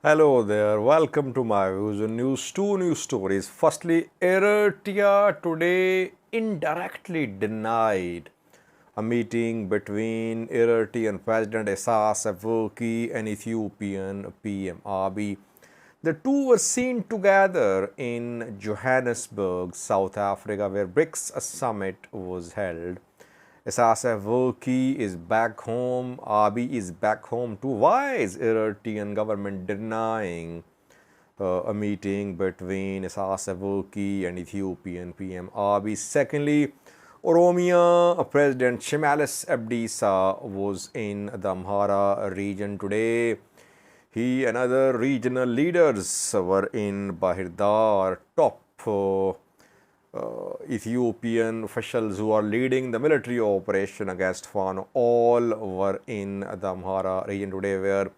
Hello there, welcome to my views on news. Two news stories. Firstly, Eritrea today indirectly denied a meeting between Eritrean President Isaias Afwerki and Ethiopian PM Abiy. The two were seen together in Johannesburg, South Africa, where BRICS summit was held. Isaias Afwerki is back home, Abiy is back home too. Why is Eritrean government denying a meeting between Isaias Afwerki and Ethiopian PM Abiy? Secondly, Oromia President Shimalis Abdisa was in the Amhara region today. He and other regional leaders were in Bahirdar. Top Ethiopian officials who are leading the military operation against Fano all were in the Amhara region today, where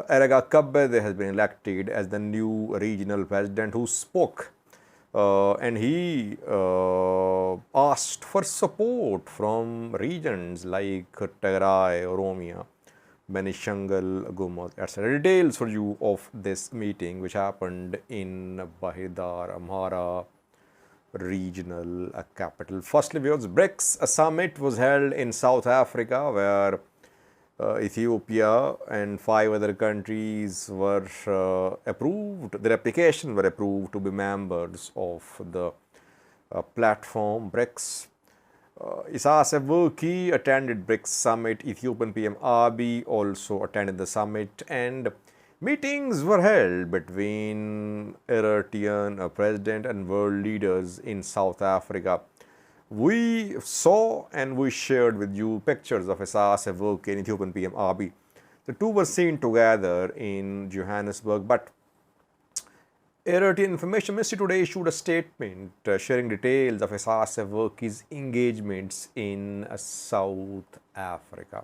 Erega Kabede has been elected as the new regional president, who spoke and he asked for support from regions like Tigray, Oromia, Benishangal, Gumuz, etc. Details for you of this meeting which happened in Bahidar, Amhara regional capital. Firstly, viewers, BRICS summit was held in South Africa, where Ethiopia and 5 other countries were approved, their applications were approved to be members of the platform BRICS. Isaias Afwerki attended BRICS summit. Ethiopian PM Abiy also attended the summit, and meetings were held between Eritrean president and world leaders in South Africa. We saw and we shared with you pictures of Isaias Afwerki and Ethiopian PM Abiy. The two were seen together in Johannesburg, but Eritrean Information Ministry today issued a statement sharing details of Isaias Afwerki's engagements in South Africa.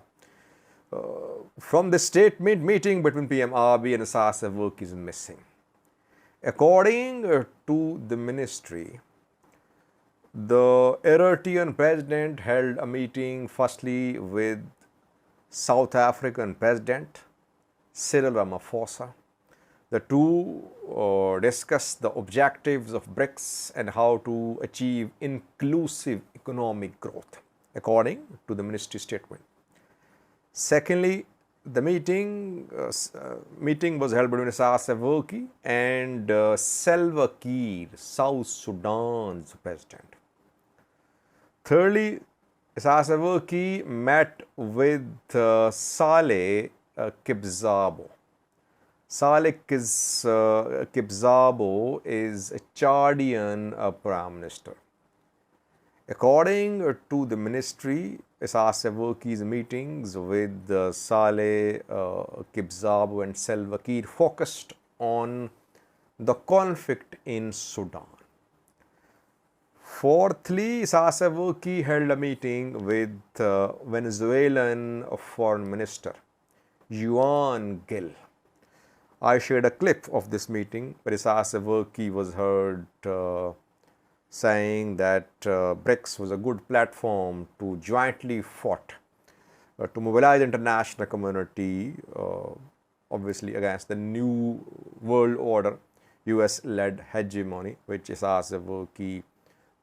From the statement, meeting between PM Abiy and Isaias Afwerki is missing. According to the ministry, the Eritrean president held a meeting firstly with South African President Cyril Ramaphosa. The two discussed the objectives of BRICS and how to achieve inclusive economic growth, according to the ministry statement. Secondly, the meeting was held between Isaias Afwerki and Salva Kiir, South Sudan's president. Thirdly, Isaias Afwerki met with Saleh Kibzabo. Saleh Kibzabo is a Chadian Prime Minister. According to the ministry, Isaias Afwerki's meetings with Saleh Kibzabo and Salva Kiir focused on the conflict in Sudan. Fourthly, Isaias Afwerki held a meeting with Venezuelan Foreign Minister Juan Gil. I shared a clip of this meeting where Isaias Afwerki was heard saying that BRICS was a good platform to jointly fight, to mobilize the international community, obviously against the new world order, US-led hegemony, which Isaias Afwerki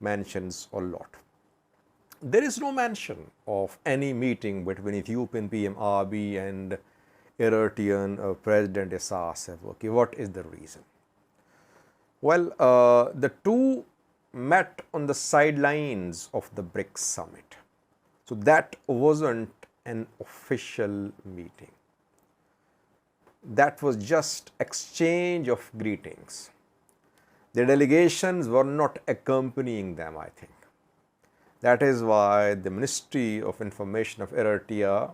mentions a lot. There is no mention of any meeting between Ethiopian PM Abiy and Eritrean President Isaias Afwerki. What is the reason? Well, the two met on the sidelines of the BRICS summit. So that wasn't an official meeting. That was just exchange of greetings. The delegations were not accompanying them, I think. That is why the Ministry of Information of Eritrea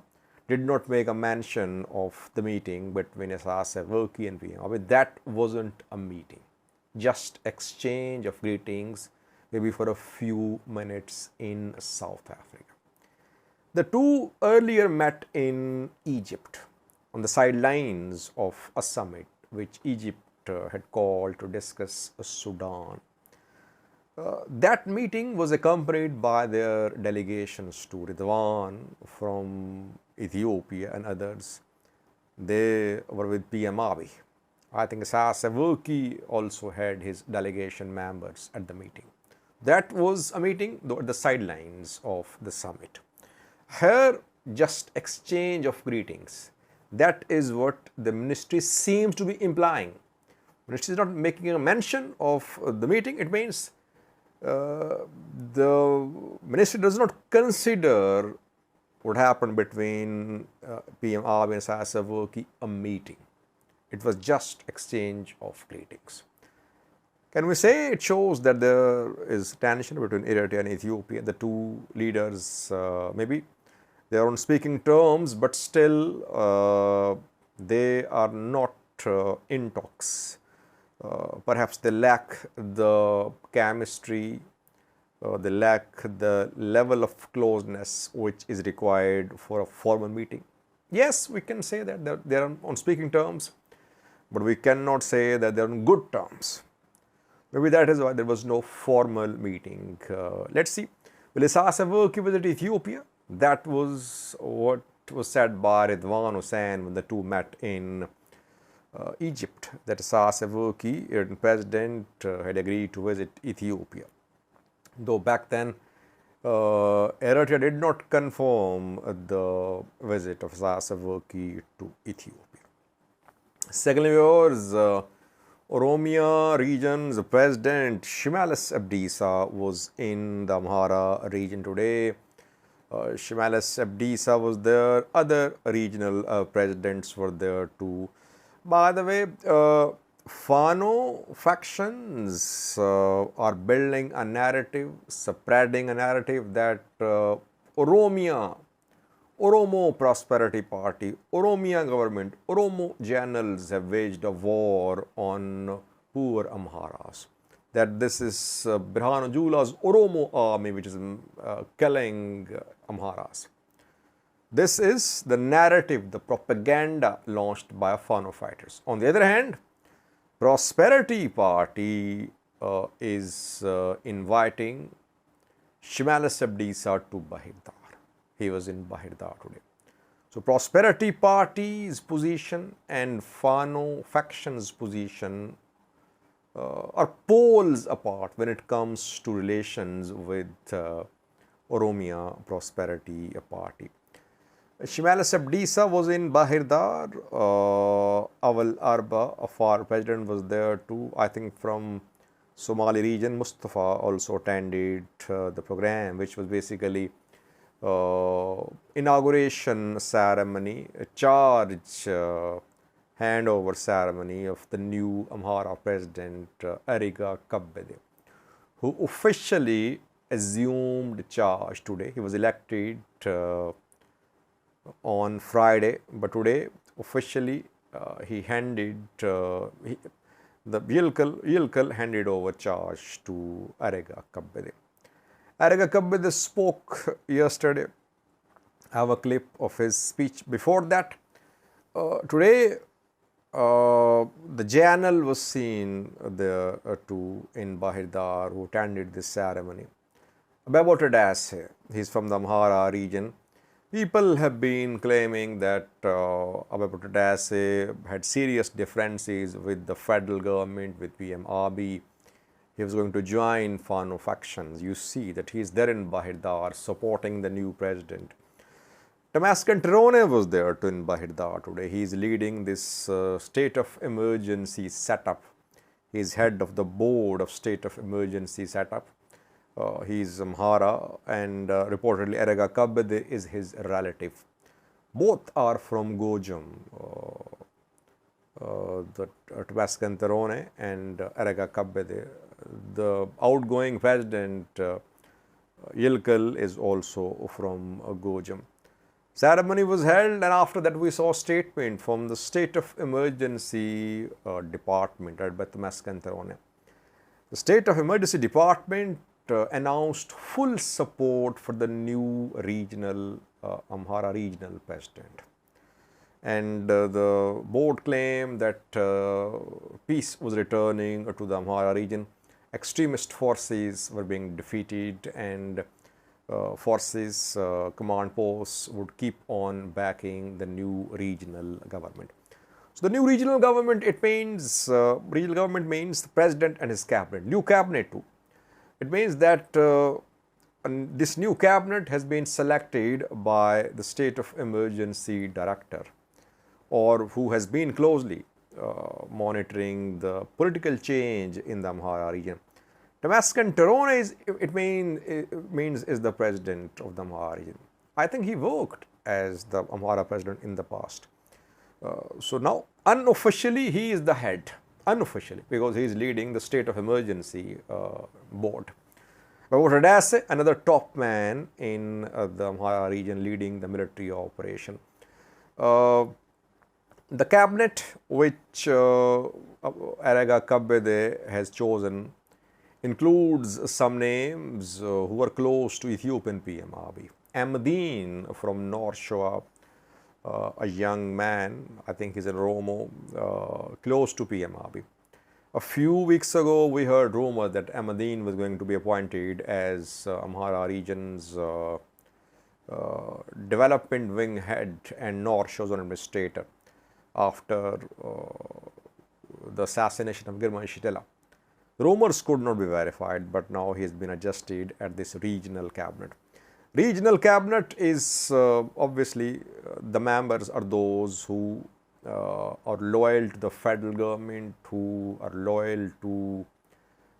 did not make a mention of the meeting between Isaias Afwerki and PM Abiy. That wasn't a meeting, just exchange of greetings, maybe for a few minutes in South Africa. The two earlier met in Egypt on the sidelines of a summit which Egypt had called to discuss Sudan. That meeting was accompanied by their delegations to Ridwan from Ethiopia and others. They were with PM Abiy. I think Sasavuki also had his delegation members at the meeting. That was a meeting at the sidelines of the summit. Here, just exchange of greetings. That is what the ministry seems to be implying. Ministry is not making a mention of the meeting. It means the ministry does not consider what happened between PM Abiy and Sasavuki a meeting. It was just exchange of greetings. Can we say it shows that there is tension between Eritrea and Ethiopia? The two leaders, maybe they are on speaking terms, but still they are not in talks. Perhaps they lack the chemistry, they lack the level of closeness which is required for a formal meeting. Yes, we can say that they are on speaking terms, but we cannot say that they are on good terms. Maybe that is why there was no formal meeting. Let's see. Will Sasavuki visit Ethiopia? That was what was said by Ridwan Hussain when the two met in Egypt, that Sasavuki, Eritrean President, had agreed to visit Ethiopia. Though back then, Eritrea did not confirm the visit of Sasavuki to Ethiopia. Secondly, viewers, Oromia region's President Shimalis Abdisa was in the Amhara region today. Shimalis Abdisa was there. Other regional presidents were there too. By the way, Fano factions are building a narrative, spreading a narrative that Oromia, Oromo Prosperity Party, Oromia government, Oromo journals have waged a war on poor Amharas. That this is Birhanu Jula's Oromo army which is killing Amharas. This is the narrative, the propaganda launched by Fano fighters. On the other hand, Prosperity Party is inviting Shimalis Abdisa to Bahirdar. He was in Bahirdar today. So, Prosperity Party's position and Fano faction's position are poles apart when it comes to relations with Oromia Prosperity Party. Shimalis Abdisa was in Bahirdar. Awal Arba, our president, was there too. I think from Somali region, Mustafa also attended the program, which was basically inauguration ceremony, a charge handover ceremony of the new Amhara president, Erega Kabbede, who officially assumed charge today. He was elected on Friday, but today officially he handed the Yilkal handed over charge to Erega Kabbede. Erega Kabbede spoke yesterday. I have a clip of his speech. Before that, today the journal was seen there too in Bahirdar, who attended this ceremony. Abebo Tadase, he is from the Amhara region. People have been claiming that Abebo Tadase had serious differences with the federal government, with PM Abiy. He was going to join Fano factions. You see that he is there in Bahirdar supporting the new president. Damascus Terone was there too in Bahirdar today. He is leading this state of emergency setup. He is head of the board of state of emergency setup. He is Amhara, and reportedly Erega Kabbede is his relative. Both are from Gojam, the Damascus Terone and Erega Kabbede. The outgoing president Yilkal is also from Gojam. Ceremony was held, and after that we saw a statement from the State of Emergency Department at Damascus Terone. The State of Emergency Department announced full support for the new regional Amhara regional president. And the board claimed that peace was returning to the Amhara region. Extremist forces were being defeated, and forces, command posts would keep on backing the new regional government. So the new regional government, regional government means the president and his cabinet, new cabinet too. It means that this new cabinet has been selected by the state of emergency director, or who has been closely monitoring the political change in the Amhara region. Damascus Terone is the president of the Amhara region. I think he worked as the Amhara president in the past. So now, unofficially, he is the head, unofficially, because he is leading the state of emergency board. But another top man in the Amhara region leading the military operation. The cabinet which Erega Kabbede has chosen includes some names who are close to Ethiopian PM Abiy. Ahmadine from North Shore, a young man, I think he's in Oromo, close to PM Abiy. A few weeks ago, we heard rumor that Ahmadine was going to be appointed as Amhara region's development wing head and North Shore zone administrator after the assassination of Girma Shitela. Rumors could not be verified, but now he has been adjusted at this regional cabinet. Regional cabinet is obviously the members are those who are loyal to the federal government, who are loyal to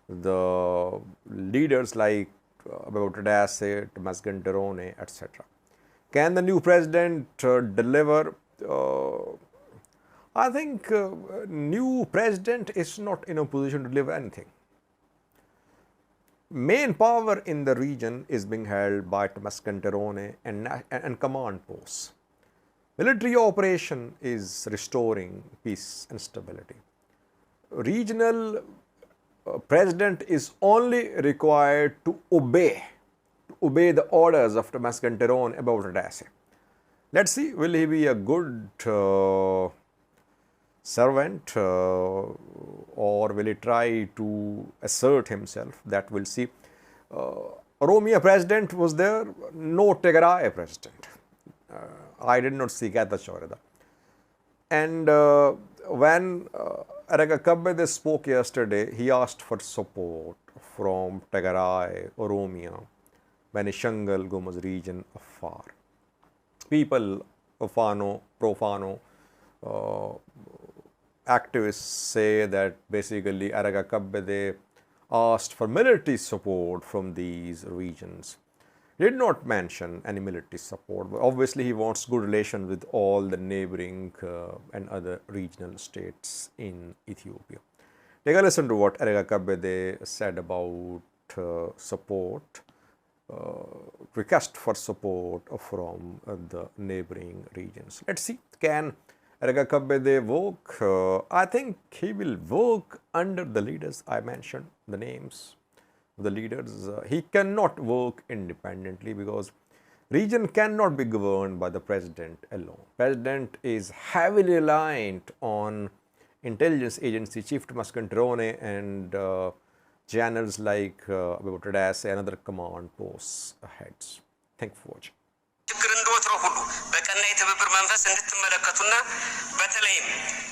the leaders like Damascus Terone, etc. Can the new president deliver? I think new president is not in a position to deliver anything. Main power in the region is being held by Damascus Terone and command posts. Military operation is restoring peace and stability. Regional president is only required to obey the orders of Damascus Terone about Damascus. Let's see, will he be a good servant or will he try to assert himself? That we'll see. Oromia President was there, no Tigray President. I did not see Getachew. And when Erega Kabbede spoke yesterday, he asked for support from Tigray, Oromia, Benishangal, Gumuz region of far. People, pro-Fano, activists say that basically Erega Kabbede asked for military support from these regions. He did not mention any military support, but obviously he wants good relations with all the neighboring and other regional states in Ethiopia. Take a listen to what Erega Kabbede said about support, request for support from the neighboring regions. Let's see, can Erega Kabbede work? I think he will work under the leaders. I mentioned the names of the leaders. He cannot work independently because region cannot be governed by the president alone. President is heavily reliant on intelligence agency, Chief Damascus Terone and generals like Damascus and other command posts heads. Thank you for watching. በቀና የትብብር መንፈስ እንድትመለከቱና በተለይም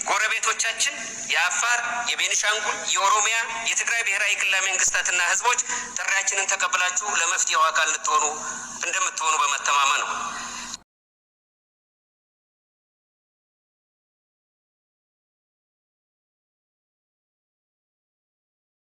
ጎረቤቶቻችን የአፋር፣ የቤኒሻንጉል፣ የኦሮሚያ፣ የትግራይ ብሔራዊ ክልላዊ መንግስታትና ህዝቦች ጥሪያችንን ተቀበላችሁ ለመፍትሄው አካል እንደምትሆኑ በመተማመን ነው።